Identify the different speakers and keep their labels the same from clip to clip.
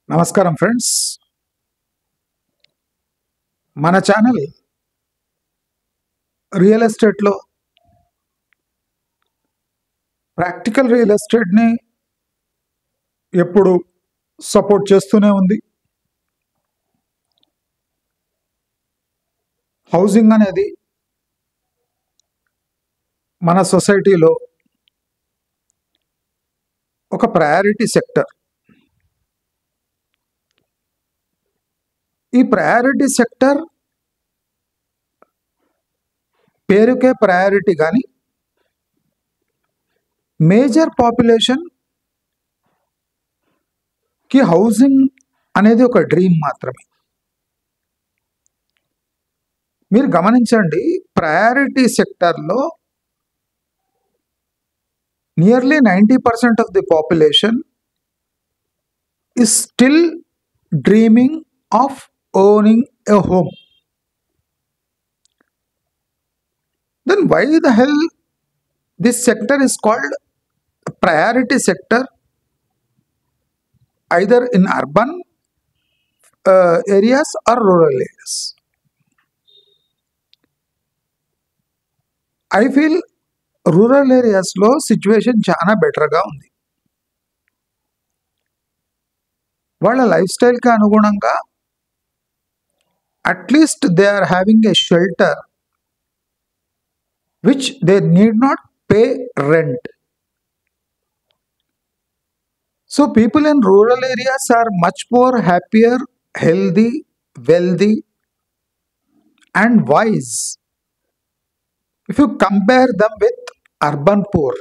Speaker 1: నమస్కారం ఫ్రెండ్స్, మన channel real ఎస్టేట్లో ప్రాక్టికల్ రియల్ ఎస్టేట్ని ఎప్పుడు సపోర్ట్ చేస్తూనే ఉంది. హౌసింగ్ అనేది మన సొసైటీలో ఒక ప్రయారిటీ సెక్టర్. ఈ ప్రయారిటీ సెక్టర్ పేరుకే ప్రయారిటీ, కానీ మేజర్ పాపులేషన్కి హౌసింగ్ అనేది ఒక డ్రీమ్ మాత్రమే. మీరు గమనించండి, ప్రయారిటీ సెక్టర్లో nearly 90% of the population is still dreaming of owning a home. Then why the hell this sector is called priority sector, either in urban areas or rural areas? I feel rural ఏరియాస్లో situation చాలా బెటర్గా ఉంది. వాళ్ళ life స్టైల్కి అనుగుణంగా at least they are having a shelter which they need not pay rent. So people in rural areas are much more happier, healthy, wealthy and wise if you compare them with urban poor.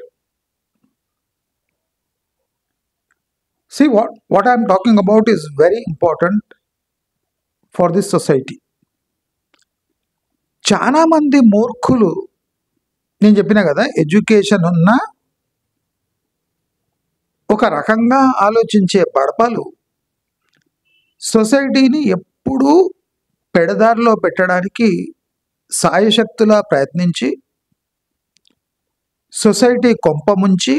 Speaker 1: See, what I am talking about is very important for this society. చాలా మంది మూర్ఖులు, నేను చెప్పిన కదా, education ఉన్న ఒక రకంగా ఆలోచించే బడపలు సొసైటీని ఎప్పుడూ పెడదారిలో పెట్టడానికి సాయశక్తులా ప్రయత్నించి సొసైటీ కొంపముంచి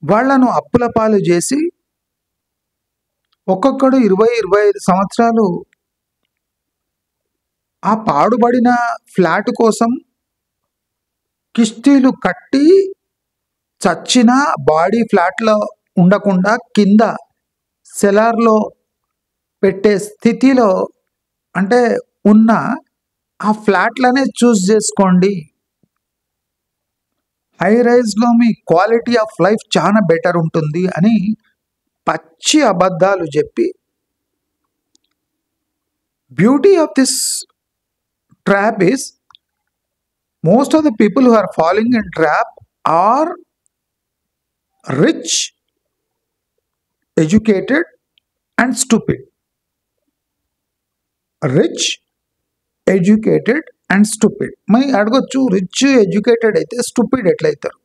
Speaker 1: వాళ్లను అప్పుల పాలు చేసి ఒక్కొక్కడు 20-25 సంవత్సరాలు ఆ పాడుబడిన ఫ్లాట్ కోసం కిస్తీలు కట్టి చచ్చిన బాడీ ఫ్లాట్లో ఉండకుండా కింద సెలార్లో పెట్టే స్థితిలో అంటే ఉన్న ఆ ఫ్లాట్లనే చూస్ చేసుకోండి, హై రైజ్లో మీ క్వాలిటీ ఆఫ్ లైఫ్ చాలా బెటర్ ఉంటుంది అని పచ్చి అబద్ధాలు చెప్పి, beauty of this trap is most of the people who are following in trap are rich, educated and stupid. Rich, educated and stupid. మై అడగొచ్చు, రిచ్ ఎడ్యుకేటెడ్ అయితే స్టూపిడ్ ఎట్లయితారు?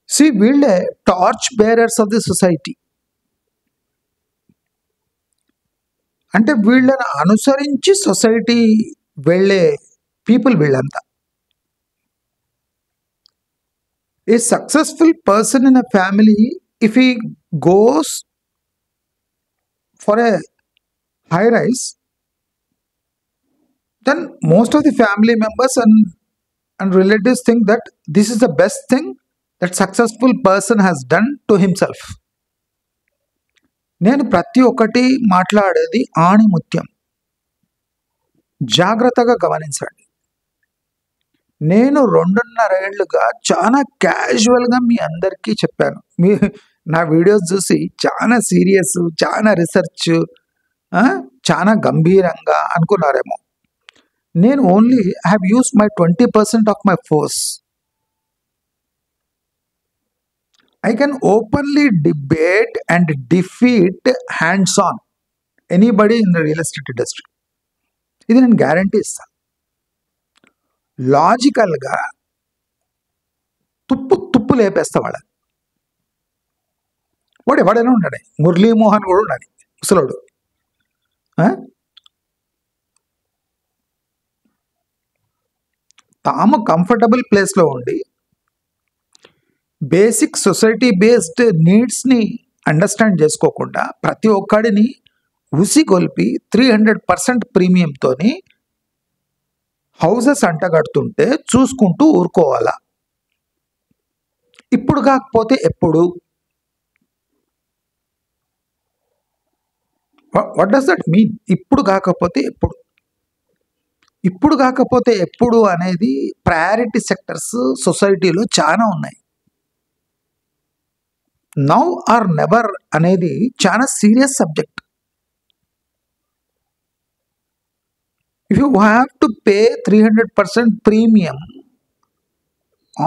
Speaker 1: సి, వీళ్ళే torch bearers of the society. అంటే వీళ్ళని అనుసరించి society వెళ్ళే people వీళ్ళంతా. A successful person in a family, if he goes for a high rise, then most of the family members and relatives think that this is the best thing that successful person has done to himself. నేను ప్రతి ఒక్కటి మాట్లాడేది ఆణిముత్యం, జాగ్రత్తగా గమనించండి. నేను 2.5 ఏళ్లుగా చాలా క్యాజువల్గా మీ అందరికీ చెప్పాను. మీ నా వీడియోస్ చూసి చాలా సీరియస్, చాలా రీసెర్చ్, చాలా గంభీరంగా అనుకున్నారేమో. నేను only have use my 20% of my force. I can openly debate and defeat hands on anybody in the real estate industry. ఇది నేను గ్యారంటీ ఇస్తాను. లాజికల్గా తుప్పు లేపేస్తా వాళ్ళని. వాడు ఎవడైనా ఉన్నాడు, మురళీమోహన్ కూడా ఉండాలి, ముసలోడు. తాము కంఫర్టబుల్ ప్లేస్లో ఉండి బేసిక్ సొసైటీ బేస్డ్ నీడ్స్ని అండర్స్టాండ్ చేసుకోకుండా ప్రతి ఒక్కడిని ఉసిగొల్పి 300% ప్రీమియంతో హౌసెస్ అంటగడుతుంటే చూసుకుంటూ ఊరుకోవాలా? ఇప్పుడు కాకపోతే ఎప్పుడు? What does that mean? ఇప్పుడు కాకపోతే ఎప్పుడు? ఇప్పుడు కాకపోతే ఎప్పుడు అనేది ప్రయారిటీ సెక్టర్స్ సొసైటీలో చాలా ఉన్నాయి. నౌ ఆర్ నెవర్ అనేది చాలా serious subject. If you have to pay 300% premium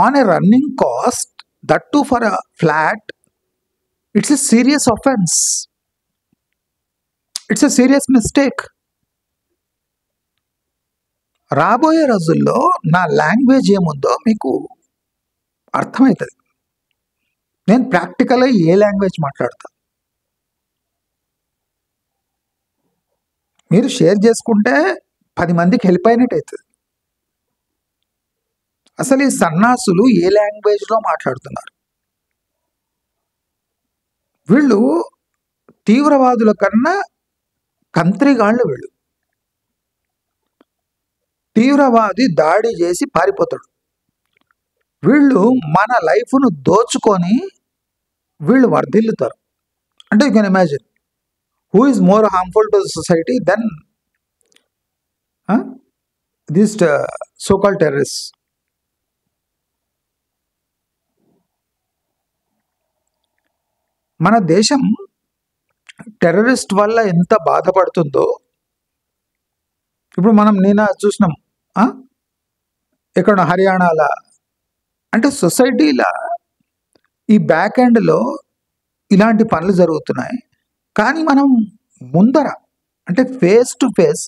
Speaker 1: on a running cost, that to for a flat, it's a serious offence. It's a serious mistake. రాబోయే రోజుల్లో నా లాంగ్వేజ్ ఏముందో మీకు అర్థమవుతుంది. నేను ప్రాక్టికల్గా ఏ లాంగ్వేజ్ మాట్లాడతా మీరు షేర్ చేసుకుంటే 10 మందికి హెల్ప్ అయినట్టు అవుతుంది. అసలు ఈ సన్నాసులు ఏ లాంగ్వేజ్లో మాట్లాడుతున్నారు? వీళ్ళు తీవ్రవాదుల కన్నా కంత్రిగాళ్ళు. వీళ్ళు తీవ్రవాది దాడి చేసి పారిపోతాడు. వీళ్ళు మన లైఫ్ను దోచుకొని వీళ్ళు వర్ధిల్లుతారు. అంటే you can imagine who is more harmful to the society than this so called terrorist. మన దేశం టెర్రరిస్ట్ వల్ల ఎంత బాధపడుతుందో ఇప్పుడు మనం నిన్న చూసినాం. ఇక్కడ హర్యానాలో అంటే సొసైటీలో ఈ బ్యాక్ ఎండ్లో ఇలాంటి పనులు జరుగుతున్నాయి. కానీ మనం ముందర అంటే face to face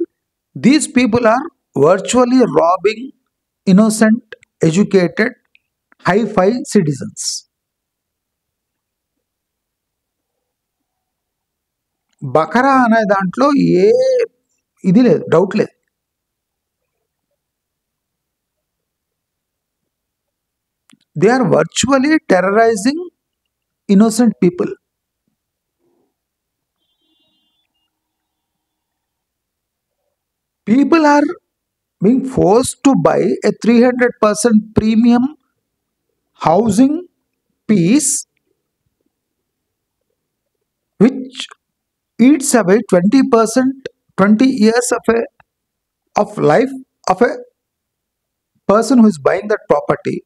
Speaker 1: these people are virtually robbing innocent educated hi-fi citizens. బకరా అనే దాంట్లో ఏ ఇది లేదు, డౌట్ లేదు. They are virtually terrorizing innocent people. People are being forced to buy a 300% premium housing piece which eats away 20%, 20 years of life of a person who is buying that property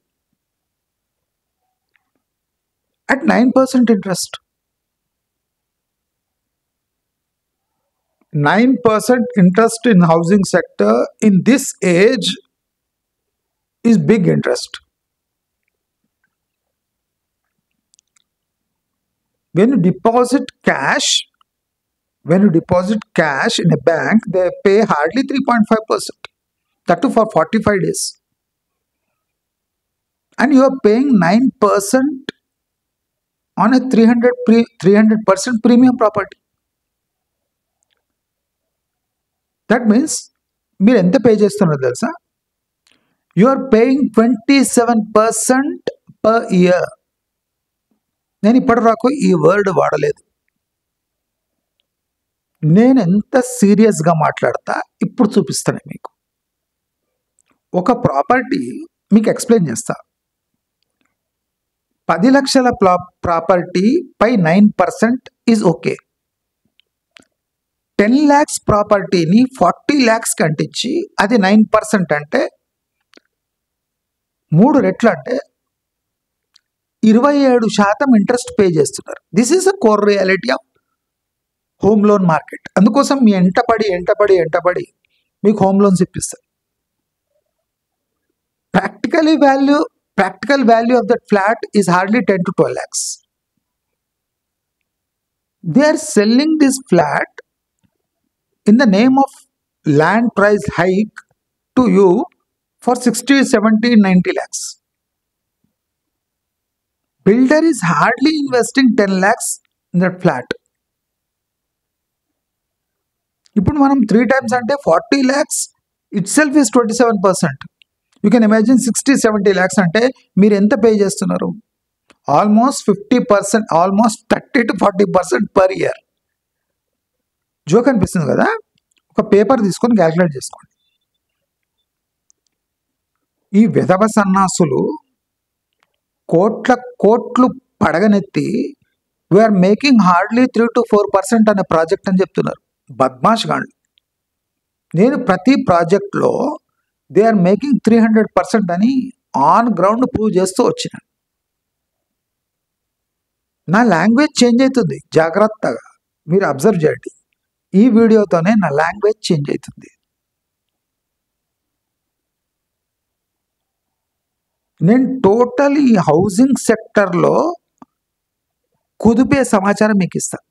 Speaker 1: at 9% interest. 9% interest in housing sector in this age is big interest. When you deposit cash in a bank, they pay hardly 3.5%. That too for 45 days. And you are paying 9% on a 300% premium property. That means మీరు ఎంత pay చేస్తున్నారు తెలుసా? You are paying 27% per year. నేను ఇప్పటివరకు ఈ word వాడలేదు. నేను ఎంత సీరియస్గా మాట్లాడతా ఇప్పుడు చూపిస్తాను మీకు. ఒక ప్రాపర్టీ మీకు ఎక్స్ప్లెయిన్ చేస్తా. 10 లక్షల ప్రాపర్టీ పై 9% ఈజ్ ఓకే. 10 lakhs ప్రాపర్టీని 40 lakhs కంటించి అది 9% అంటే 3 రెట్లు అంటే 27% ఇంట్రెస్ట్ పే చేస్తున్నారు. This is a core reality of home loan market. అందుకోసం మీ ఎంటపడి మీకు హోమ్ లోన్స్ ఇప్పిస్తారు. Practical value of that flat is hardly 10 to 12 lakhs. They are selling this flat in the name of land price hike to you for 60, 70, 90 lakhs. Builder is hardly investing 10 lakhs in that flat. ఇప్పుడు మనం 3 times అంటే 40 lakhs itself is 27%. You can imagine 60, 70 lakhs అంటే మీరు ఎంత pay చేస్తున్నారు? Almost 50%, almost 30 to 40% per year. Joke అనిపిస్తుంది కదా? ఒక పేపర్ తీసుకొని క్యాల్కులేట్ చేసుకోండి. ఈ విధవ సన్నాసులు కోట్లు పడగనెత్తి వీఆర్ మేకింగ్ హార్డ్లీ 3 to 4% అనే ప్రాజెక్ట్ అని చెప్తున్నారు. బద్మాష్ గాండ్లు. నేను ప్రతి ప్రాజెక్ట్లో దే ఆర్ మేకింగ్ 300% అని ఆన్ గ్రౌండ్ ప్రూవ్ చేస్తూ వచ్చిన. నా లాంగ్వేజ్ చేంజ్ అవుతుంది, జాగ్రత్తగా మీరు అబ్జర్వ్ చేయండి. ఈ వీడియోతోనే నా లాంగ్వేజ్ చేంజ్ అవుతుంది. నేను టోటల్ ఈ హౌసింగ్ సెక్టర్లో కుదిపే సమాచారం మీకు ఇస్తాను,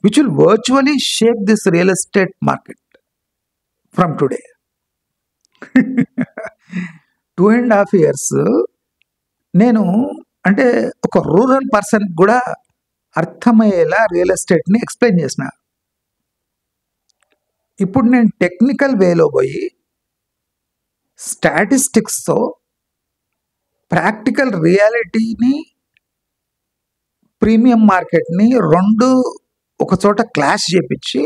Speaker 1: which will virtually shape this real estate market from today. 2.5 years నేను అంటే ఒక రూరల్ పర్సన్ కూడా అర్థమయ్యేలా రియల్ ఎస్టేట్ని ఎక్స్ప్లెయిన్ చేసిన. ఇప్పుడు నేను టెక్నికల్ వేలో పోయి స్టాటిస్టిక్స్తో ప్రాక్టికల్ రియాలిటీని, ప్రీమియం మార్కెట్ని రెండు ఒక చోట క్లాష్ చేపించి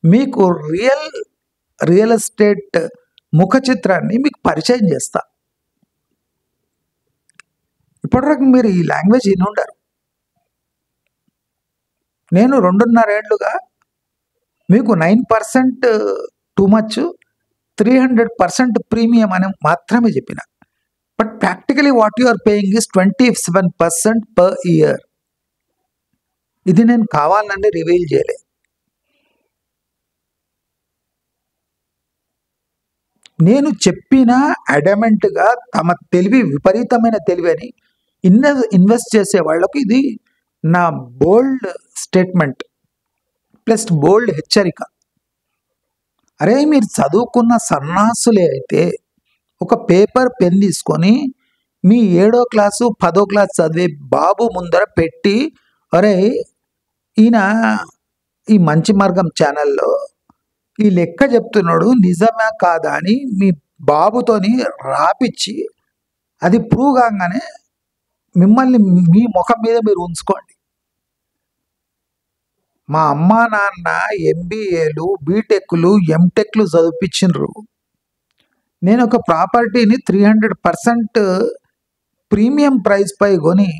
Speaker 1: మీకు రియల్ ఎస్టేట్ ముఖ చిత్రాన్ని మీకు పరిచయం చేస్తా. ఇప్పటివరకు మీరు ఈ లాంగ్వేజ్ విని ఉండరు. నేను 2.5 ఏళ్లుగా మీకు 9% టూ మచ్, 300% ప్రీమియం అని మాత్రమే చెప్పిన. But practically what you are paying is 27% per year. ఇది నేను కావాలని రివీల్ చేయలే. నేను చెప్పిన అడమెంట్గా తమ తెలివి, విపరీతమైన తెలివి అని ఇన్వెస్ట్ చేసే వాళ్ళకు ఇది నా బోల్డ్ స్టేట్మెంట్ ప్లస్ బోల్డ్ హెచ్చరిక. అరే మీరు చదువుకున్న సన్నాసులే అయితే ఒక పేపర్ పెన్ తీసుకొని మీ 7వ క్లాసు 10వ క్లాసు చదివే బాబు ముందర పెట్టి, అరే ఈయన ఈ మంచి మార్గం ఛానల్లో ఈ లెక్క చెప్తున్నాడు నిజమా కాదా అని మీ బాబుతోని రాపిచ్చి అది ప్రూవ్ కాగానే మిమ్మల్ని మీ ముఖం మీద మీరు ఉంచుకోండి. మా అమ్మా నాన్న MBAలు, బీటెక్లు, ఎంటెక్లు చదివించిండ్రు. నేను ఒక ప్రాపర్టీని 300% ప్రీమియం ప్రైస్ పై కొని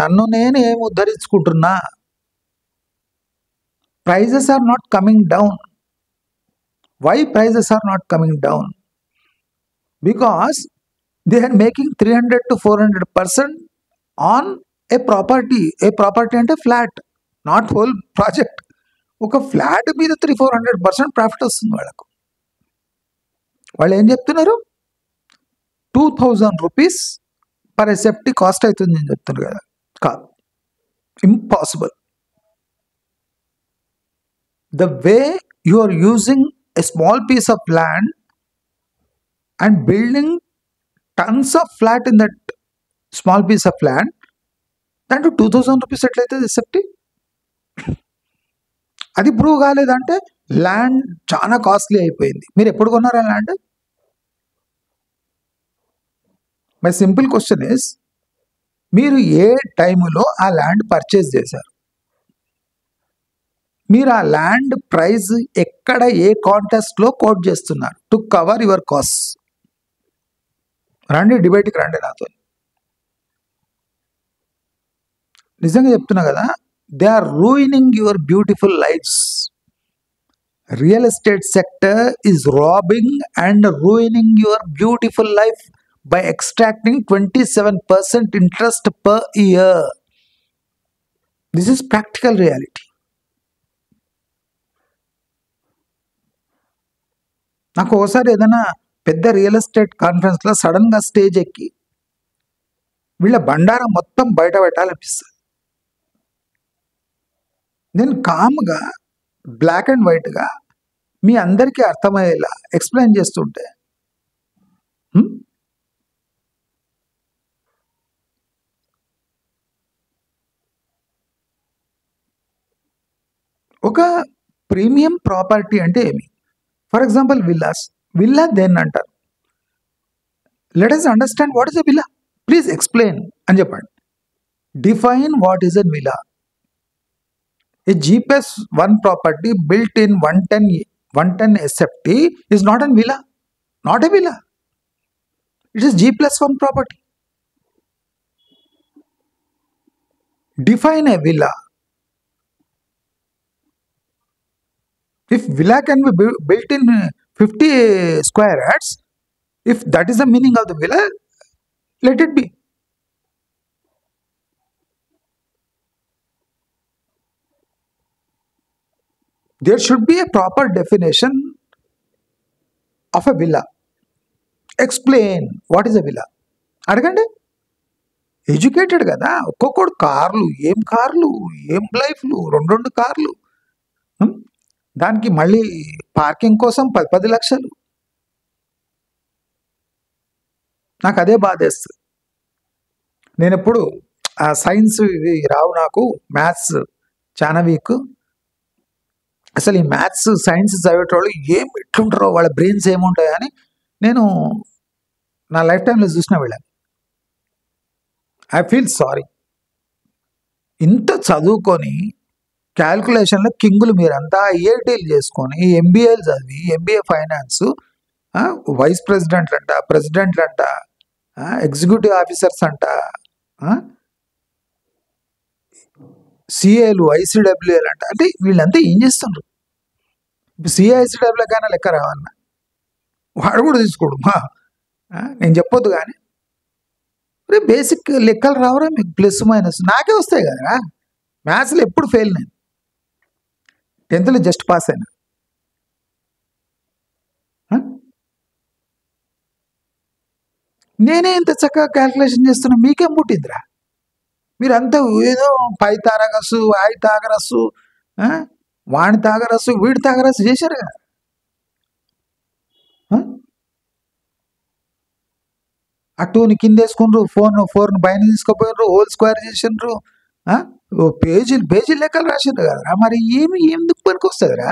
Speaker 1: నన్ను నేను ఏం ఉద్ధరించుకుంటున్నా. Prices are not coming down. Why prices are not coming down? Because they are making 300 to 400% on a property. A property అంటే ఫ్లాట్, నాట్ హోల్ ప్రాజెక్ట్. ఒక ఫ్లాట్ మీద 300-400% ప్రాఫిట్ వస్తుంది వాళ్ళకు. వాళ్ళు ఏం చెప్తున్నారు? 2000 రూపీస్ పర్ ఎసెప్టీ కాస్ట్ అవుతుంది అని చెప్తున్నారు కదా. కాదు, impossible. The way you are using a small piece of land and building tons of flat in that small piece of land, దాంట్లో 2000 రూపీస్ ఎట్లయితే ఎసెప్టీ? అది ప్రూవ్ కాలేదంటే ల్యాండ్ చాలా కాస్ట్లీ అయిపోయింది. మీరు ఎప్పుడు కొన్నారా land? My simple question is, మీరు ఏ టైములో ఆ ల్యాండ్ పర్చేజ్ చేశారు? మీరు ఆ ల్యాండ్ ప్రైస్ ఎక్కడ, ఏ కాంటెస్ట్లో కోట్ చేస్తున్నారు టు కవర్ యువర్ కాస్ట్? రండి, డిబేట్కి రండి నాతో. నిజంగా చెప్తున్నా కదా, they are ruining your beautiful lifes. Real estate sector is robbing and ruining your beautiful life by extracting 27% interest per year. This is practical reality. నాకు ఒకసారి ఏదైనా పెద్ద రియల్ ఎస్టేట్ కాన్ఫరెన్స్లో సడన్గా స్టేజ్ ఎక్కి వీళ్ళ బండారం మొత్తం బయట పెట్టాలనిపిస్తుంది. నేను కామ్గా బ్లాక్ అండ్ వైట్గా మీ అందరికీ అర్థమయ్యేలా ఎక్స్ప్లెయిన్ చేస్తుంటే ఒక ప్రీమియం ప్రాపర్టీ అంటే ఏమి? ఫర్ ఎగ్జాంపుల్ విల్లా దేన్ని అంటారు? Let us understand what is a villa. Please explain అని చెప్పండి. Define what is a villa. A G+1 property built in 110 SFT is not a villa. Not a villa. It is G+1 property. Define a villa. If villa can be built in 50 square yards, if that is the meaning of the villa, let it be. There should be a proper definition of a villa. Explain what is a villa. అడగండి. Educated కదా, ఒక్కొక్కడు కార్లు, ఏం లైఫ్లు, రెండు కార్లు, దానికి మళ్ళీ parking కోసం 10 లక్షలు. నాకు అదే బాధేస్తుంది. నేను ఎప్పుడు సైన్స్ ఇవి రావు, నాకు మ్యాథ్స్ చాలా వీక్. అసలు ఈ మ్యాథ్స్ సైన్స్ చదివేటోళ్ళు ఏం ఎట్లుంటారో, వాళ్ళ బ్రెయిన్స్ ఏముంటాయో అని నేను నా లైఫ్ టైంలో చూసిన వెళ్ళాను. I feel sorry. ఇంత చదువుకొని క్యాల్కులేషన్లో కింగులు మీరంతా ఐఐటీలు చేసుకొని ఎంబీఏలు చదివి, ఎంబీఏ ఫైనాన్స్, వైస్ ప్రెసిడెంట్లు అంట, ఎగ్జిక్యూటివ్ ఆఫీసర్స్ అంట, సిఏలు, ఐసీడబ్ల్యూఏలు అంట. అంటే వీళ్ళంతా ఏం చేస్తున్నారు? ఇప్పుడు సిఐసిడబ్ల్యూ కైనా లెక్క రావన్నా వాడు కూడా తీసుకోడు. నేను చెప్పొద్దు కానీ బేసిక్ లెక్కలు రావరా మీకు? ప్లస్ మైనస్ నాకే వస్తాయి కదరా. మ్యాథ్స్లో ఎప్పుడు ఫెయిల్. నేను 10th జస్ట్ పాస్ అయినా. నేనే ఇంత చక్కగా క్యాల్కులేషన్ చేస్తున్నా, మీకేం పుట్టిందిరా? మీరంతా ఏదో పై తారగస్సు, ఆయి తాగరస్సు, వాణి తాగరస్సు, వీడి తాగరస్సు చేశారు కదా. ఆ 2ని కింద వేసుకుండ్రు, 4ని పైన తీసుకుపోయినరు, హోల్ స్క్వేర్ చేసిండ్రు, పేజీలు లెక్కలు రాసిండ్రు కదరా. మరి ఎందుకు పనికి వస్తుందిరా?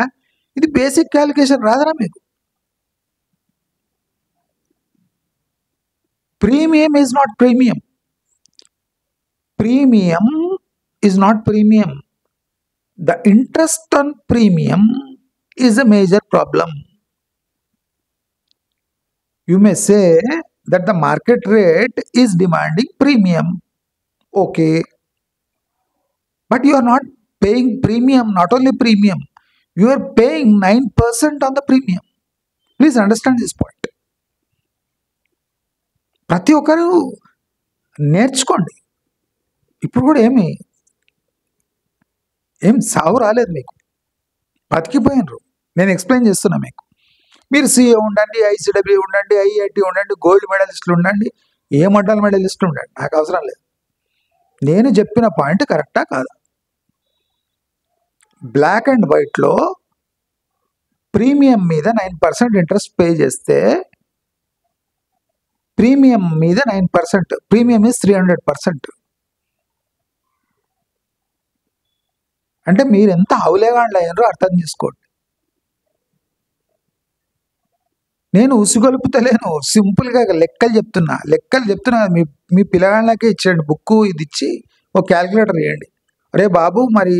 Speaker 1: ఇది బేసిక్ క్యాలిక్యులేషన్ రాదరా మీకు? Premium is not premium. Premium is not premium. The interest on premium is a major problem. You may say that the market rate is demanding premium. Okay. But you are not paying premium, not only premium. You are paying 9% on the premium. Please understand this point. ప్రతి ఒక్కరు నేర్చుకోండి. ఇప్పుడు కూడా ఏం సాగు రాలేదు మీకు, బతికిపోయినరు. నేను ఎక్స్ప్లెయిన్ చేస్తున్నా మీకు. మీరు సిఏ ఉండండి, ఐసీడబ్ల్యూ ఉండండి, ఐఐటి ఉండండి, గోల్డ్ మెడలిస్టులు ఉండండి, ఏ మండల్ మెడలిస్టులు ఉండండి, నాకు అవసరం లేదు. నేను చెప్పిన పాయింట్ కరెక్టా కాదా? బ్లాక్ అండ్ వైట్లో ప్రీమియం మీద 9% ఇంట్రెస్ట్ పే చేస్తే, ప్రీమియం మీద 9%, ప్రీమియం ఈజ్ 300%. అంటే మీరు ఎంత హౌలేగాండ్లు అయ్యారో అర్థం చేసుకోండి. నేను ఉసుగొలుపుతలేను, సింపుల్గా లెక్కలు చెప్తున్నా. మీ పిల్లగాళ్ళకే ఇచ్చేయండి బుక్కు, ఇది ఇచ్చి ఒక క్యాల్కులేటర్ వేయండి. అరే బాబు, మరి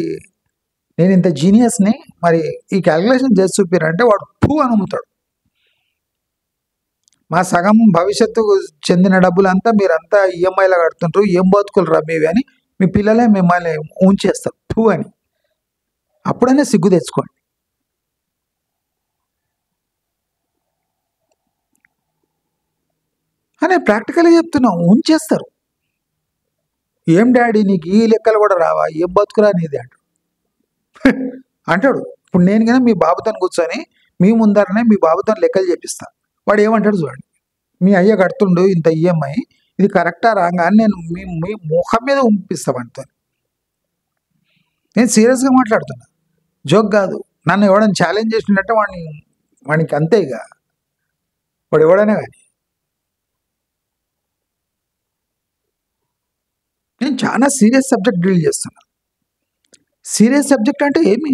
Speaker 1: నేను ఇంత జీనియస్ని, మరి ఈ క్యాల్కులేషన్ చేసి చూపిరంటే వాడు టూ అని అమ్ముతాడు. మా సగం భవిష్యత్తుకు చెందిన డబ్బులంతా మీరంతా ఈఎంఐలో కడుతుంటారు, ఏం బతుకులు రా మీవి అని మీ పిల్లలే మిమ్మల్ని ఉంచేస్తారు టూ అని. అప్పుడైనా సిగ్గు తెచ్చుకోండి. అని ప్రాక్టికల్గా చెప్తున్నా, ఉంచేస్తారు. ఏం డాడీ నీకు ఈ లెక్కలు కూడా రావా, ఏం బతుకురా నీది అంటాడు. ఇప్పుడు నేను కన్నా మీ బాబుతో కూర్చొని మీ ముందరనే మీ బాబుతో లెక్కలు చేపిస్తా. వాడు ఏమంటాడు చూడండి, మీ అయ్య కడుతుండు ఇంత ఈఎంఐ, ఇది కరెక్టా రాంగా అని నేను మీ ముఖం మీద ఉంపిస్తా వాడితో. నేను సీరియస్గా మాట్లాడుతున్నా, జోక్ కాదు. నన్ను ఎవడైనా ఛాలెంజ్ చేసినట్టే వాడికి అంతే. ఇక వాడు ఎవడైనా కానీ. నేను చాలా సీరియస్ సబ్జెక్ట్ డీల్ చేస్తున్నా. సీరియస్ సబ్జెక్ట్ అంటే ఏమి?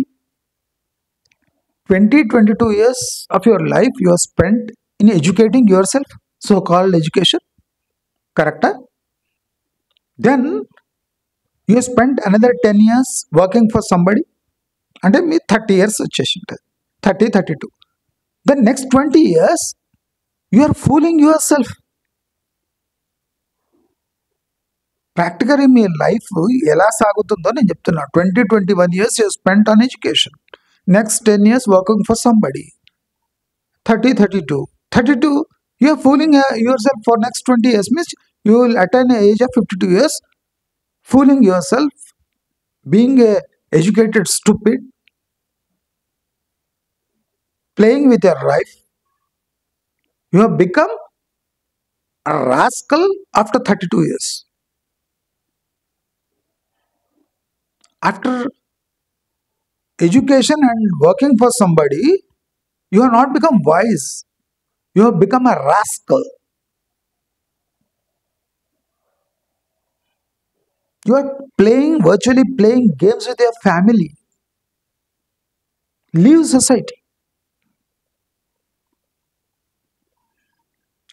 Speaker 1: 20-22 years of your life you have spent in educating yourself. So called education, కరెక్టా? Then you spend another 10 years working for somebody, అంటే మీ 30 years వచ్చేసి ఉంటుంది, 32. Then next 20 years you are fooling yourself. Practically మీ life ఎలా సాగుతుందో నేను చెప్తున్నా. 21 years you spent on education, next 10 years working for somebody, 32 you are fooling yourself for next 20 years, means you will attain the age of 52 years fooling yourself, being a educated stupid, playing with your life. You have become a rascal after 32 years. After education and working for somebody, you have not become wise. You have become a rascal. You are virtually playing games with your family. Leave society.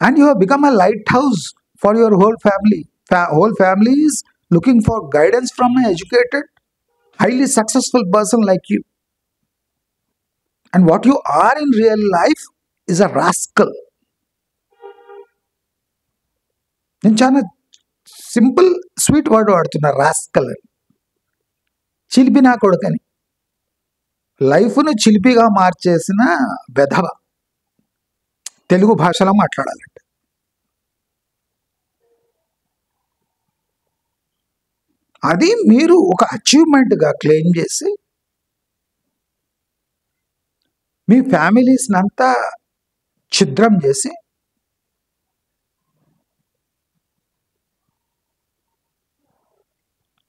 Speaker 1: And you have become a lighthouse for your whole family. Whole family is looking for guidance from an educated, highly successful person like you. And what you are in real life is a rascal. నేను చాలా simple sweet word వాడుతున్నా, rascal అని. చిలిపి నా కొడుకని, లైఫ్ను చిలిపిగా మార్చేసిన వెధవ, తెలుగు భాషలో మాట్లాడాలంటే. అది మీరు ఒక అచీవ్మెంట్గా క్లెయిమ్ చేసి మీ ఫ్యామిలీస్ని అంతా ఛిద్రం చేసి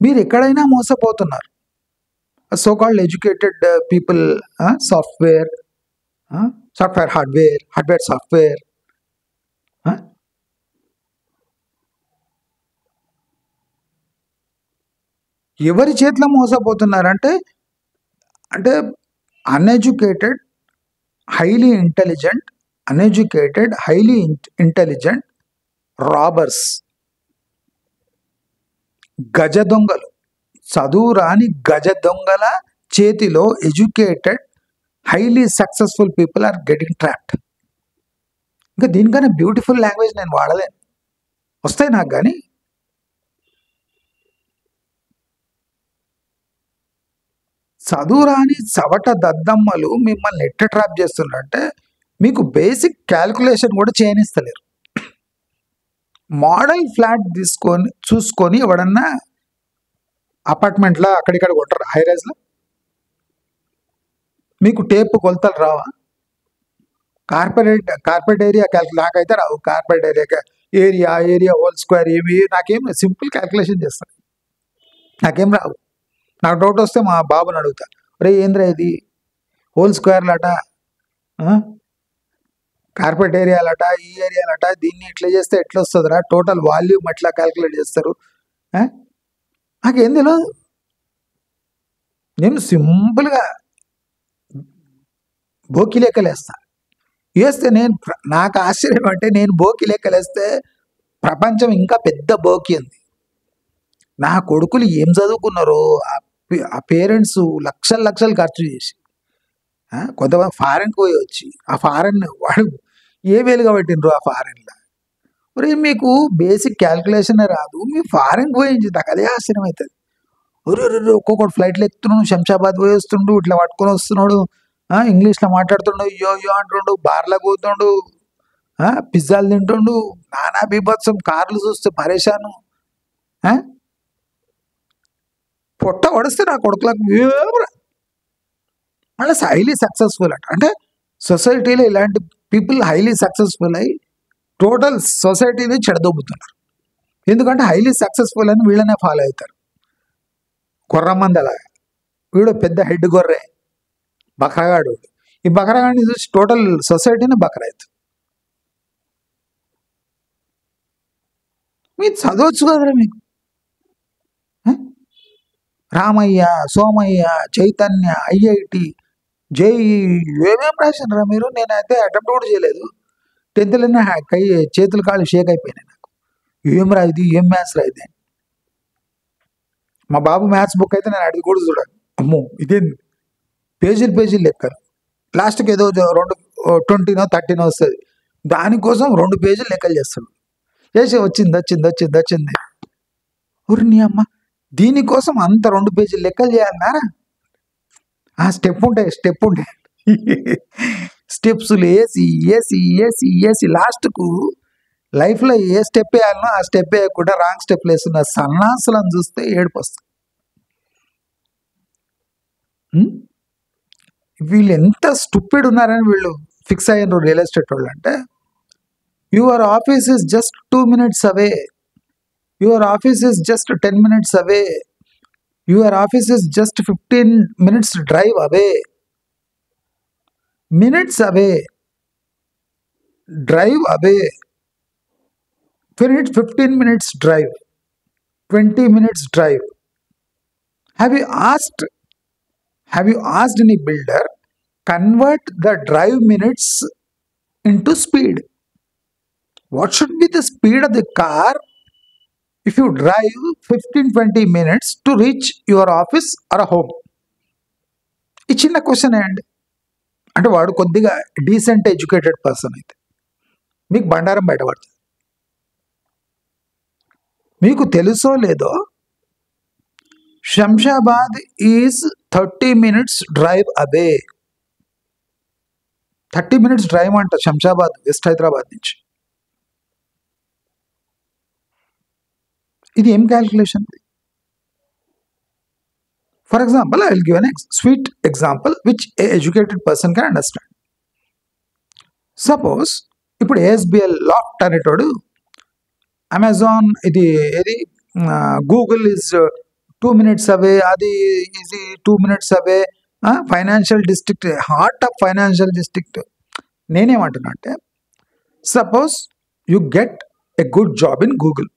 Speaker 1: మీరు ఎక్కడైనా మోసపోతున్నారు. So called educated people, software hardware software, ఎవరి చేతిలో మోసపోతున్నారంటే అన్ఎడ్యుకేటెడ్ హైలీ ఇంటెలిజెంట్ రాబర్స్, గజ దొంగలు, చదువు రాని గజ దొంగల చేతిలో educated highly successful people are getting trapped. ఇంకా దీనికన్నా బ్యూటిఫుల్ లాంగ్వేజ్ నేను వాడలేను, వస్తాయి నాకు. కానీ చదువు రాని చవట దద్దమ్మలు మిమ్మల్ని ఎట్ట ట్రాప్ చేస్తున్నారంటే మీకు బేసిక్ క్యాల్కులేషన్ కూడా చేయనిస్తలేరు. మోడల్ ఫ్లాట్ చూసుకొని ఎవడన్నా అపార్ట్మెంట్లో అక్కడిక్కడ కొంటారు, హైరైజ్లో. మీకు టేప్ కొలతలు రావా? కార్పెట్ ఏరియా నాకైతే రావు. కార్పెట్ ఏరియా హోల్ స్క్వేర్ ఏమి నాకేం, సింపుల్ క్యాల్కులేషన్ చేస్తాను, నాకేం రావు. నాకు డౌట్ వస్తే మా బాబుని అడుగుతా, రే ఏంద్రా ఇది హోల్ స్క్వేర్లట, కార్పెట్ ఏరియాలట, ఈ ఏరియాలట, దీన్ని ఇట్లా చేస్తే ఎట్లా వస్తుందిరా, టోటల్ వాల్యూమ్ ఎట్లా క్యాల్కులేట్ చేస్తారు, నాకేం తెలియదు. నేను సింపుల్గా బోకి లెక్కలేస్తా. వేస్తే నాకు ఆశ్చర్యం అంటే నేను బోకి లెక్కలేస్తే ప్రపంచం ఇంకా పెద్ద బోకి ఉంది. నా కొడుకులు ఏం చదువుకున్నారో, ఆ పేరెంట్స్ లక్షలు ఖర్చు చేసి కొంతమంది ఫారెన్కి పోయి వచ్చి ఆ ఫారెన్ వాడు ఏ వేలుగా పెట్టినరు ఆ ఫారెన్లో. మరి మీకు బేసిక్ క్యాల్కులేషనే రాదు, మీ ఫారెన్కి పోయించి నాకు అదే ఆశ్చర్యం అవుతుంది. ఒక్కొక్కటి ఫ్లైట్లు ఎక్కుతున్నాడు, శంషాబాద్ పోయి వస్తుండు, ఇట్లా పట్టుకొని వస్తున్నాడు, ఇంగ్లీష్లో మాట్లాడుతుండు, యో అంటుండు, బార్లకు పోతుండు, పిజ్జాలు తింటుండు, నానా బీభత్సం, కార్లు చూస్తే పరేషాను. పొట్ట పడిస్తే నా కొడుకులకు మళ్ళీ హైలీ సక్సెస్ఫుల్ అంటే సొసైటీలో ఇలాంటి పీపుల్ హైలీ సక్సెస్ఫుల్ అయ్యి టోటల్ సొసైటీని చెడదొబ్బుతున్నారు. ఎందుకంటే హైలీ సక్సెస్ఫుల్ అని వీళ్ళనే ఫాలో అవుతారు. కొర్రమందలాగా వీడు పెద్ద హెడ్ గొర్రె, బకరగాడు. ఈ బకరగాడిని చూసి టోటల్ సొసైటీని బకర అవుతుంది. మీరు చదవచ్చు కదరా, మీకు రామయ్య, సోమయ్య, చైతన్య, IIT, JEE ఏమేం రాసినరా మీరు? నేనైతే అటెంప్ట్ కూడా చేయలేదు. 10థ్‌లోనే చేతులు కాళ్ళు షేక్ అయిపోయినాయి నాకు. ఏం రా ఇది? ఏం మ్యాథ్స్ రా ఇది? మా బాబు మ్యాథ్స్ బుక్ అయితే నేను అది కూడా చూడను. అమ్మో! ఇదేంది పేజీలు లెక్కలు. లాస్ట్‌కి ఏదో 20నో 30నో వస్తది. దానికోసం 2 పేజీలు లెక్కలు చేస్తాడు. చేసి వచ్చింది. ఓరి నీ అమ్మ! దీనికోసం అంత 2 పేజీలు లెక్కలు చేయాలన్నారా? ఆ స్టెప్ ఉంటాయి. స్టెప్స్‌లు ఏసి లాస్ట్‌కు లైఫ్‌లో ఏ స్టెప్ ఏయాలనో ఆ స్టెప్ ఏయకుండా రాంగ్ స్టెప్‌లు ఏస్తున్న సన్నాసులను చూస్తే ఏడుపొస్తది. వీళ్ళు ఎంత స్టూపిడ్ ఉన్నారని వీళ్ళు ఫిక్స్ అయ్యిండ్రు రియల్ ఎస్టేట్ వాళ్ళంటే, your office is just 2 minutes away. Your office is just 10 minutes away. Your office is just 15 minutes drive away. Minutes away. Drive away. 15 minutes drive, 20 minutes drive. Have you asked any builder convert the drive minutes into speed? What should be the speed of the car if you drive 15-20 minutes to reach your office or a home? ఈ చిన్న question అండి. అంటే వాడు కొద్దిగా decent educated person అయితే మీకు బండారం బయటపడుతుంది. మీకు తెలుసో లేదో Shamshabad is 30 minutes drive away. 30 minutes drive అంట శంషాబాద్, వెస్ట్ హైదరాబాద్ నుంచి. ఇది ఏం calculation? For example, I will give an sweet example which a educated person can understand. Suppose ఇప్పుడు ASBL లాఫ్ట్ అనేటోడు అమెజాన్ ఏది గూగుల్ ఈజ్ 2 minutes అవే, అది easy 2 minutes away, financial district, heart of financial district. నేనేమంటున్నా అంటే, suppose you get a good job in Google,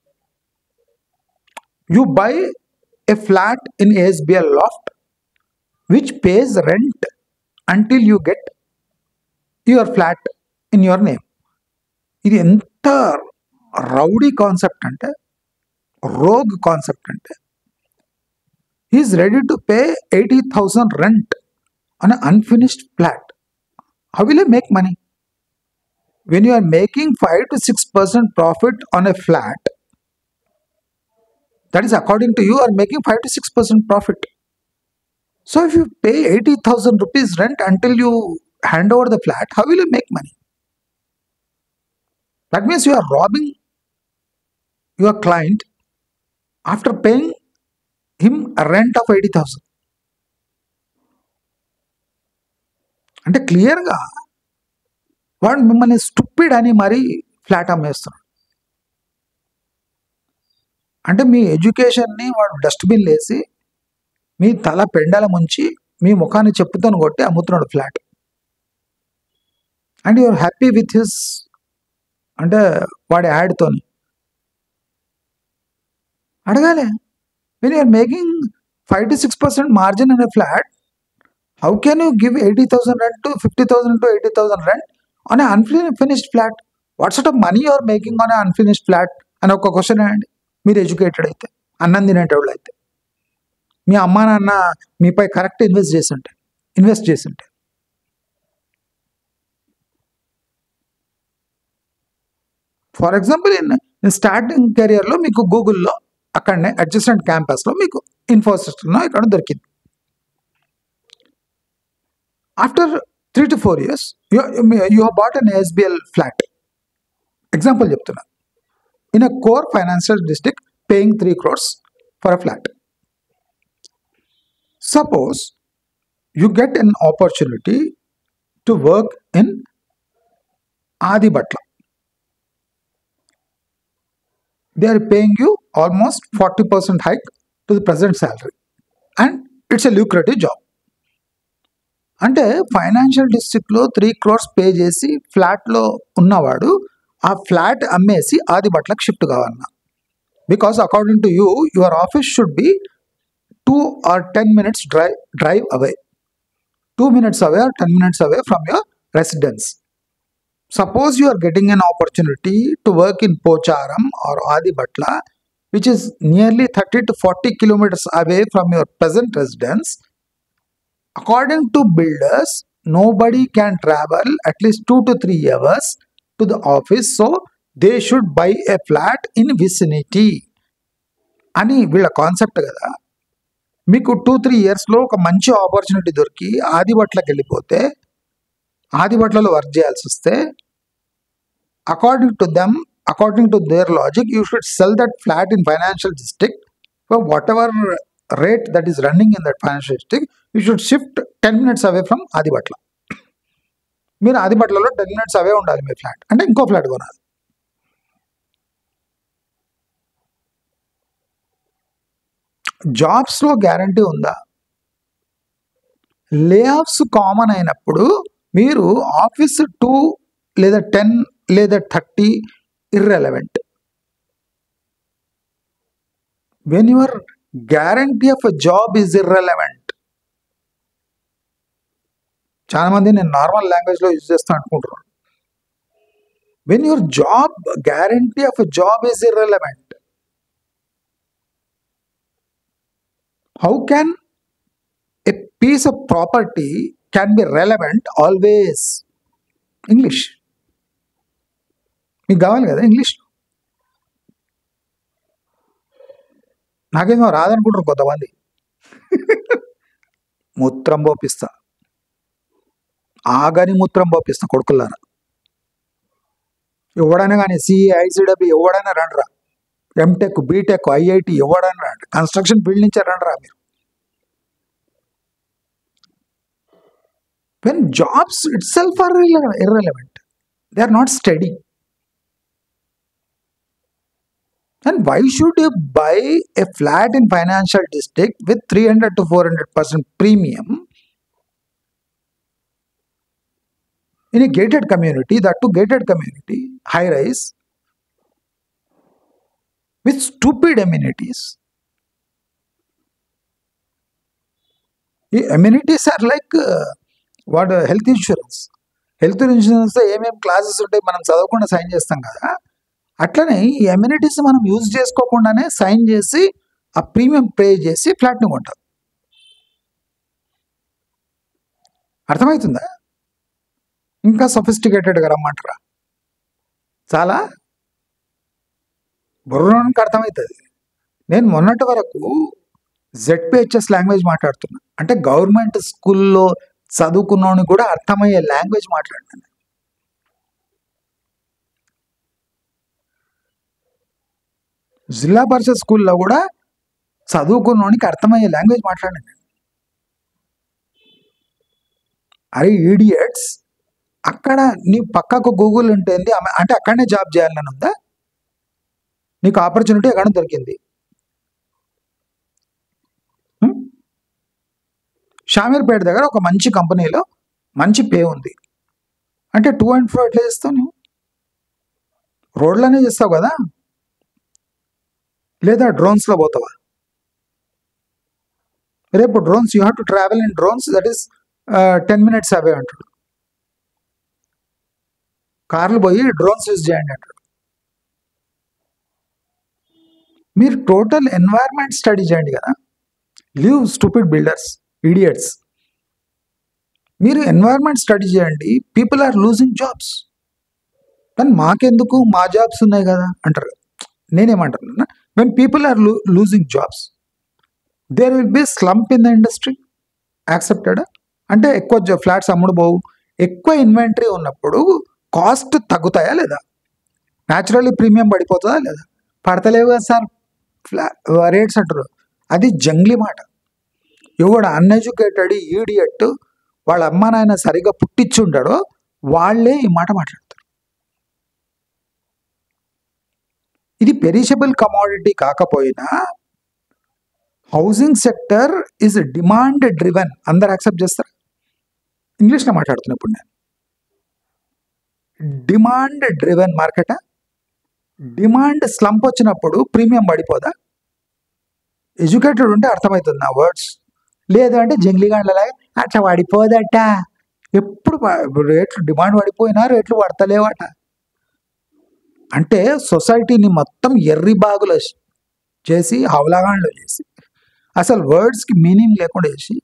Speaker 1: you by a flat in ASBL loft which pays rent until you get your flat in your name. ఇది ఎంత rowdy concept అంటే, rogue concept అంటే, is ready to pay 80,000 rent on unfinished flat. How will I make money? When you are making 5 to 6% profit on a flat, that is according to you are making 5 to 6% profit. So if you pay 80,000 rupees rent until you hand over the flat, how will you make money? That means you are robbing your client after paying him a rent of 80,000. అంటే క్లియర్గా వాడు మిమ్మల్ని stupid అని మరీ flat అమ్మేస్తున్నాడు. అంటే మీ ఎడ్యుకేషన్ని వాడు dustbin వేసి మీ తల పెండల ముంచి మీ ముఖాన్ని చెప్పుతో కొట్టి అమ్ముతున్నాడు flat. And you're happy with his, అంటే వాడి యాడ్తోని అడగాలి. When you're making 5 to 6% margin in a flat, how can you give 80,000 rent to 50,000 to 80,000 rent on an unfinished flat? What sort of money you are making on an unfinished flat అని ఒక question అండి. మీరు educated అయితే, అన్నం తినేటోళ్ళు అయితే, మీ అమ్మా నాన్న మీపై కరెక్ట్ ఇన్వెస్ట్ చేసి ఉంటే. ఫర్ ఎగ్జాంపుల్ ఇన్ స్టార్టింగ్ కెరియర్లో మీకు గూగుల్లో అక్కడనే అడ్జసెంట్ క్యాంపస్లో మీకు ఇన్ఫోసిస్లో ఇక్కడ దొరికింది. After 3 to 4 years you have bought an ASBL flat. Example చెప్తున్నా. In a core financial district, paying 3 crores for a flat. Suppose you get an opportunity to work in Adi Batla. They are paying you almost 40% hike to the present salary, and it's a lucrative job. అంటే financial డిస్ట్రిక్ట్లో 3 crores pay చేసి ఫ్లాట్లో ఉన్నవాడు ఆ flat అమ్మేసి ఆదిబట్లకు shift కావాలన్నా, because according to you your office should be 2 or 10 minutes drive away, 2 minutes away or 10 minutes away from your residence. Suppose you are getting an opportunity to work in Pocharam or Adibhatla, which is nearly 30 to 40 kilometers away from your present residence. According to builders, nobody can travel at least 2 to 3 hours to the office, so they should buy a flat in vicinity. అని వీళ్ళ concept కదా. మీకు 2-3 ఇయర్స్లో ఒక మంచి opportunity దొరికి ఆదిబట్లకి వెళ్ళిపోతే ఆదిబట్లలో work చేయాల్సి వస్తే according to their logic, you should sell that flat in financial district for whatever rate that is running in that financial district. You should shift 10 minutes away from Adibatla. మీరు ఆదిబట్లలో 10 minutes అవే ఉండాలి మీ flat, అంటే ఇంకో flat కొనాలి. జాబ్స్లో guarantee ఉందా? లే offs common అయినప్పుడు మీరు office 2 లేదా 10 లేదా 30 irrelevant. When your guarantee of a job is irrelevant, చాలా మంది నేను నార్మల్ లాంగ్వేజ్లో యూజ్ చేస్తాను అనుకుంటున్నాను. When your job guarantee of a job is irrelevant, how can a piece of property can be relevant always? English మీకు కావాలి కదా ఇంగ్లీష్లో. నాకేమో రాదనుకుంటారు కొంతమంది. మూత్రం పోపిస్తా, ఆగని మూత్రం పోపిస్తా కొడుకులారా. ఎవడైనా కానీ సిఏ ఐసిడబ్ల్యూ ఎవడైనా రండిరా, ఎంటెక్ బీటెక్ ఐఐటి ఎవడైనా రండి, కన్స్ట్రక్షన్ ఫీల్డ్ నుంచే రండిరా మీరు. When jobs itself are irrelevant, they are not steady. And why should you buy a flat in financial district with 300 to 400% premium in a gated community, that too gated community, high rise, with stupid amenities? The amenities are like health insurance. Health ఇన్సూరెన్స్లో ఏమేమి classes ఉంటాయి మనం చదవకుండా sign చేస్తాం కదా, అట్లనే ఈ amenities మనం యూజ్ చేసుకోకుండానే సైన్ చేసి ఆ ప్రీమియం పే చేసి ఫ్లాట్ని కొంటాం. అర్థమవుతుందా? ఇంకా సొఫిస్టికేటెడ్గా రమ్మంటారా? చాలా బుర్రకి అర్థమవుతుంది. నేను మొన్నటి వరకు ZPHS లాంగ్వేజ్ మాట్లాడుతున్నా, అంటే గవర్నమెంట్ స్కూల్లో చదువుకున్నోని కూడా అర్థమయ్యే లాంగ్వేజ్ మాట్లాడినాను. జిల్లా పరిషత్ స్కూల్లో కూడా చదువుకున్నోనికి అర్థమయ్యే లాంగ్వేజ్ మాట్లాడాను. అరే ఈడియట్స్, అక్కడ నీ పక్కకు గూగుల్ ఉంటుంది, అంటే అక్కడనే జాబ్ చేయాలని ఉందా? నీకు ఆపర్చునిటీ ఎక్కడ దొరికింది? షామీర్పేట దగ్గర ఒక మంచి కంపెనీలో మంచి పే ఉంది అంటే 2 and 4 ఎట్లా చేస్తావు? నువ్వు రోడ్లోనే చేస్తావు కదా, లేదా డ్రోన్స్లో పోతావా? రేపు drones, you have to travel in drones, that is 10 minutes అవే అంటాడు. కార్లు పోయి డ్రోన్స్ యూజ్ చేయండి అంటాడు. మీరు టోటల్ ఎన్వైర్న్మెంట్ స్టడీ చేయండి కదా. Leave stupid builders, idiots. మీరు ఎన్వైర్న్మెంట్ స్టడీ చేయండి. People are losing jobs. కానీ మాకెందుకు, మా జాబ్స్ ఉన్నాయి కదా అంటారు. నేనేమంటున్నా, when people are losing jobs there will be slump in the industry. Accepted? అంటే ఎక్కువ ఫ్లాట్స్ అమ్ముడు పోవు, ఎక్కువ ఇన్వెంటరీ ఉన్నప్పుడు కాస్ట్ తగ్గుతాయా లేదా? న్యాచురల్లీ ప్రీమియం పడిపోతుందా లేదా? పడతలేవు కదా సార్ రేట్స్ అంటారు. అది జంగ్లీ మాట. ఎవడు అన్ఎడ్యుకేటెడ్ ఈడియట్ వాళ్ళ అమ్మ నాయన సరిగా పుట్టించి ఉంటాడో వాళ్ళే ఈ మాట మాట్లాడతారు. ఇది పెరిషబుల్ కమోడిటీ కాకపోయినా housing sector is demand driven. అందరు యాక్సెప్ట్ చేస్తారు. ఇంగ్లీష్లో మాట్లాడుతున్నా ఇప్పుడు నేను. డిమాండ్ డ్రివెన్ మార్కెటా? డిమాండ్ స్లంప్ వచ్చినప్పుడు ప్రీమియం పడిపోదా? ఎడ్యుకేటెడ్ ఉంటే అర్థమవుతుంది నా వర్డ్స్, లేదు అంటే జంగ్లీగాండ్లలాగా అట్లా పడిపోదట, ఎప్పుడు రేట్లు డిమాండ్ పడిపోయినా రేట్లు పడతలేవట. అంటే సొసైటీని మొత్తం ఎర్రి బాగులు చేసి హౌలాగాండ్లో చేసి అసలు వర్డ్స్కి మీనింగ్ లేకుండా చేసి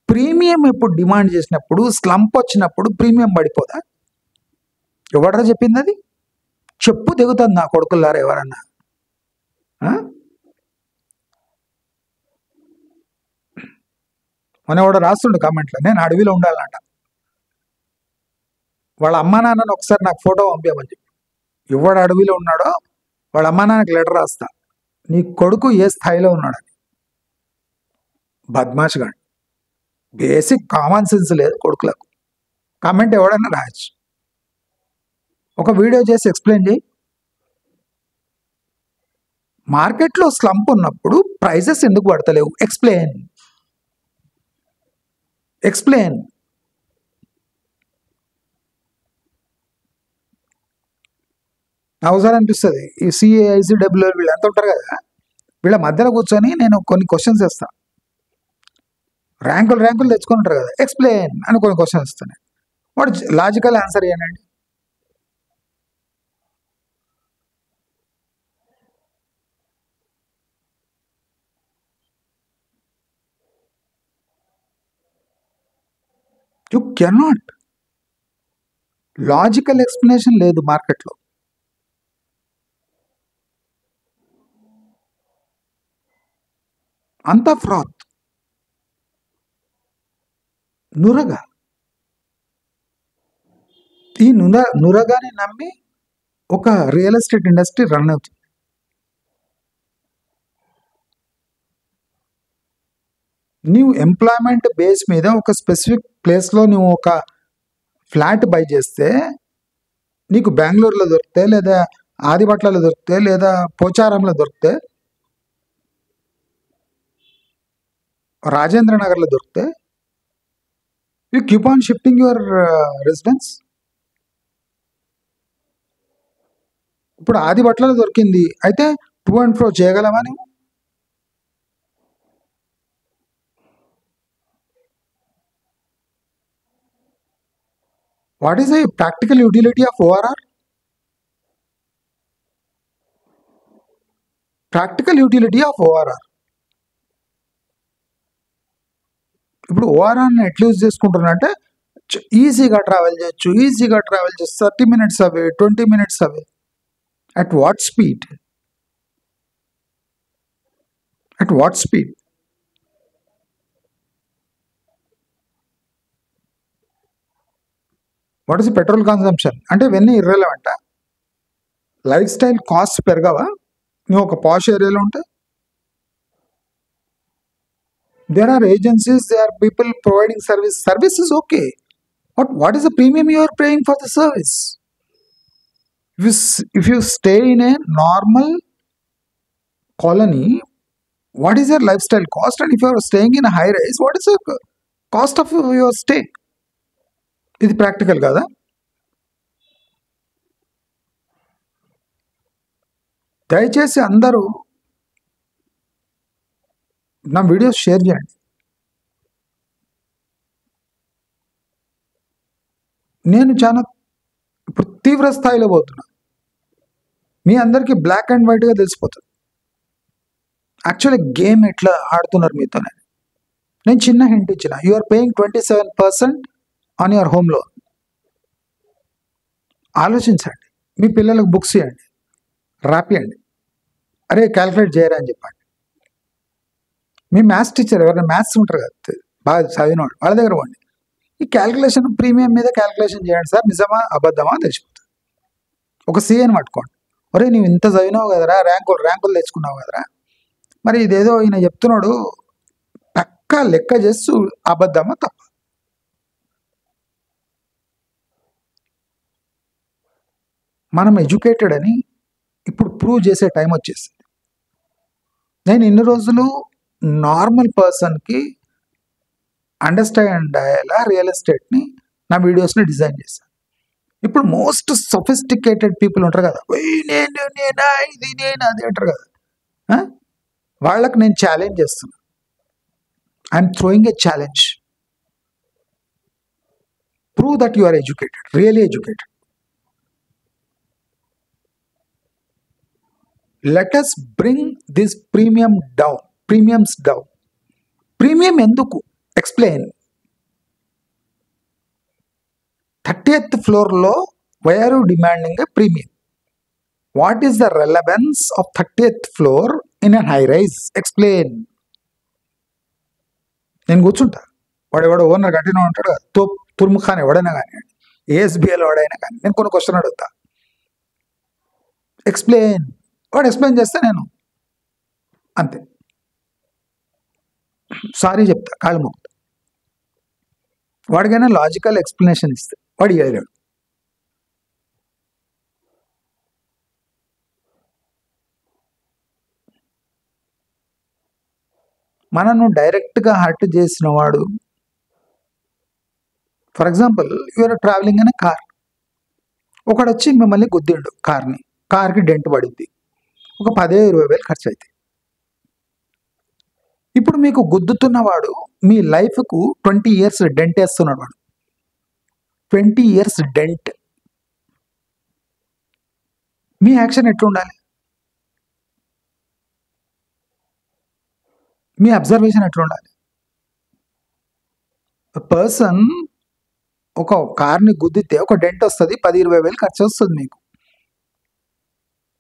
Speaker 1: ప్రీమియం ఎప్పుడు డిమాండ్ చేసినప్పుడు స్లంప్ వచ్చినప్పుడు ప్రీమియం పడిపోదా? ఎవడరా చెప్పింది అది? చెప్పు తెగుతుంది నా కొడుకులారా ఎవరన్నా. మన ఎవడో రాస్తుండే కామెంట్లో, నేను అడవిలో ఉండాలంట. వాళ్ళ అమ్మా నాన్నని ఒకసారి నాకు ఫోటో పంపించమని చెప్పి, ఎవడు అడవిలో ఉన్నాడో వాళ్ళ అమ్మా నాన్నకి లెటర్ రాస్తా, నీ కొడుకు ఏ స్థాయిలో ఉన్నాడని. బద్మాష్ గాడు, బేసిక్ కామన్ సెన్స్ లేదు కొడుకులకు. కామెంట్ ఎవడన్నా రాయచ్చు. ఒక వీడియో చేసి ఎక్స్ప్లెయిన్ చేయి. మార్కెట్లో స్లంప్ ఉన్నప్పుడు ప్రైజెస్ ఎందుకు పడతలేవు? ఎక్స్ప్లెయిన్. అవసరం అనిపిస్తుంది. ఈ CAICWL వీళ్ళు ఎంత ఉంటారు కదా, వీళ్ళ మధ్యలో కూర్చొని నేను కొన్ని క్వశ్చన్స్ వేస్తాను. ర్యాంకులు తెచ్చుకొని ఉంటారు కదా, ఎక్స్ప్లెయిన్ అని కొన్ని క్వశ్చన్స్ ఇస్తాను. వాడు లాజికల్ ఆన్సర్ ఏనండి. You cannot. లాజికల్ ఎక్స్ప్లెనేషన్ లేదు మార్కెట్లో. అంతా ఫ్రాత్, నురగా. ఈ నురగానే నమ్మి ఒక రియల్ ఎస్టేట్ ఇండస్ట్రీ రన్ అవుతుంది. నీవు ఎంప్లాయ్మెంట్ బేస్ మీద ఒక స్పెసిఫిక్ ప్లేస్లో నువ్వు ఒక ఫ్లాట్ బై చేస్తే నీకు బెంగళూరులో దొరికితే, లేదా ఆదిబట్లలో దొరికితే, లేదా పోచారంలో దొరికితే, రాజేంద్ర నగర్లో దొరికితే, you keep on shifting your residence. ఇప్పుడు ఆదిబట్లలో దొరికింది అయితే 2 and 4 చేయగలవా నువ్వు? What is the practical utility of ORR? Practical utility of ORR. ఇప్పుడు ఓఆర్ఆర్ని ఎట్లా యూజ్ చేసుకుంటున్నారంటే ఈజీగా ట్రావెల్ చేయొచ్చు, 30 minutes away, 20 minutes away. At what speed? What is petrol consumption? అంటే ఇవన్నీ ఇర్రెలవెంట. లైఫ్ స్టైల్ కాస్ట్ పెరగవా నువ్వు ఒక పాష్ ఏరియాలో ఉంటే? There are agencies, there are people providing service. Service is okay. What is the premium you are paying for the service? If you stay in a normal colony, what is your lifestyle cost? And if you are staying in a high rise, what is the cost of your stay? ఇది practical కదా? దయచేసి అందరూ నా videos share చేయండి. నేను చాలా ఇప్పుడు తీవ్ర స్థాయిలో పోతున్నా. మీ అందరికీ బ్లాక్ అండ్ వైట్గా తెలిసిపోతుంది యాక్చువల్లీ గేమ్ ఎట్లా ఆడుతున్నారు మీతోనే. నేను చిన్న హింట్ ఇచ్చిన, you are paying 27% on your home loan. ఆలోచించండి. మీ పిల్లలకు బుక్స్ ఇవ్వండి, రాపియండి, అరే క్యాల్కులేట్ చేయరా అని చెప్పండి. మీ మ్యాథ్స్ టీచర్ ఎవరైనా మ్యాథ్స్ ఉంటారు కదా బాగా చదివినవాడు, వాళ్ళ దగ్గర పోండి, ఈ క్యాల్కులేషన్ ప్రీమియం మీద క్యాల్కులేషన్ చేయండి సార్, నిజమా అబద్ధమా తెలిసిపోతుంది. ఒక CAని పట్టుకోండి, ఒరే నువ్వు ఇంత చదివినావు కదరా, ర్యాంకులు తెచ్చుకున్నావు కదరా, మరి ఇదేదో ఈయన చెప్తున్నాడు పక్కా లెక్క చేస్తూ అబద్ధమా తప్ప. మనం ఎడ్యుకేటెడ్ అని ఇప్పుడు ప్రూవ్ చేసే టైం వచ్చేసింది. నేను ఇన్ని రోజులు నార్మల్ పర్సన్కి అండర్స్టాండ్ అయ్యేలా రియల్ ఎస్టేట్ని నా వీడియోస్ని డిజైన్ చేశాను. ఇప్పుడు మోస్ట్ సొఫిస్టికేటెడ్ పీపుల్ ఉంటారు కదా, నేను అది అంటారు కదా, వాళ్ళకి నేను ఛాలెంజ్ చేస్తున్నా. I'm throwing a challenge. Prove that you are educated, really educated. Let us bring this premiums down. Premium enduku? Explain. 30th floor lo, why are you demanding a premium? What is the relevance of 30th floor in a high rise? Explain. నేను కూర్చుంటా, వాడెవడో owner కట్టిన ఉంటాడు కదా, తుర్ముఖాన్ ఎవడైనా కానీ, ASBL వాడైనా కానీ, నేను కొన్ని క్వశ్చన్ అడుగుతా. ఎక్స్ప్లెయిన్. వాడు ఎక్స్ప్లెయిన్ చేస్తే నేను అంతే సారీ చెప్తా, కాళ్ళు మొక్కుతా. వాడికైనా లాజికల్ ఎక్స్ప్లెనేషన్ ఇస్తే వాడు ఇవ్వలేడు. మనను డైరెక్ట్గా హర్ట్ చేసిన వాడు, ఫర్ ఎగ్జాంపుల్ యూఆర్ ట్రావెలింగ్ అనే కార్, ఒకడు వచ్చి మిమ్మల్ని గుద్దిండు కార్కి డెంట్ పడింది, ఒక 10,000-20,000 ఖర్చు అవుతాయి. ఇప్పుడు మీకు గుద్దుతున్నవాడు మీ లైఫ్కు 20 years డెంట్ వేస్తున్నాడు. వాడు 20 years డెంట్. మీ యాక్షన్ ఎట్లుండాలి? మీ అబ్జర్వేషన్ ఎట్లుండాలి? పర్సన్ ఒక కార్ని గుద్దితే ఒక డెంట్ వస్తుంది, 10,000-20,000 ఖర్చు వస్తుంది మీకు.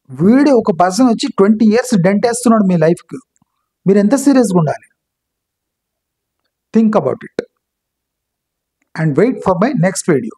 Speaker 1: వీడు ఒక పర్సన్ వచ్చి 20 years డెంట్ వేస్తున్నాడు మీ లైఫ్కి. మీరు ఎంత సీరియస్గా ఉండాలి? Think about it and wait for my next video.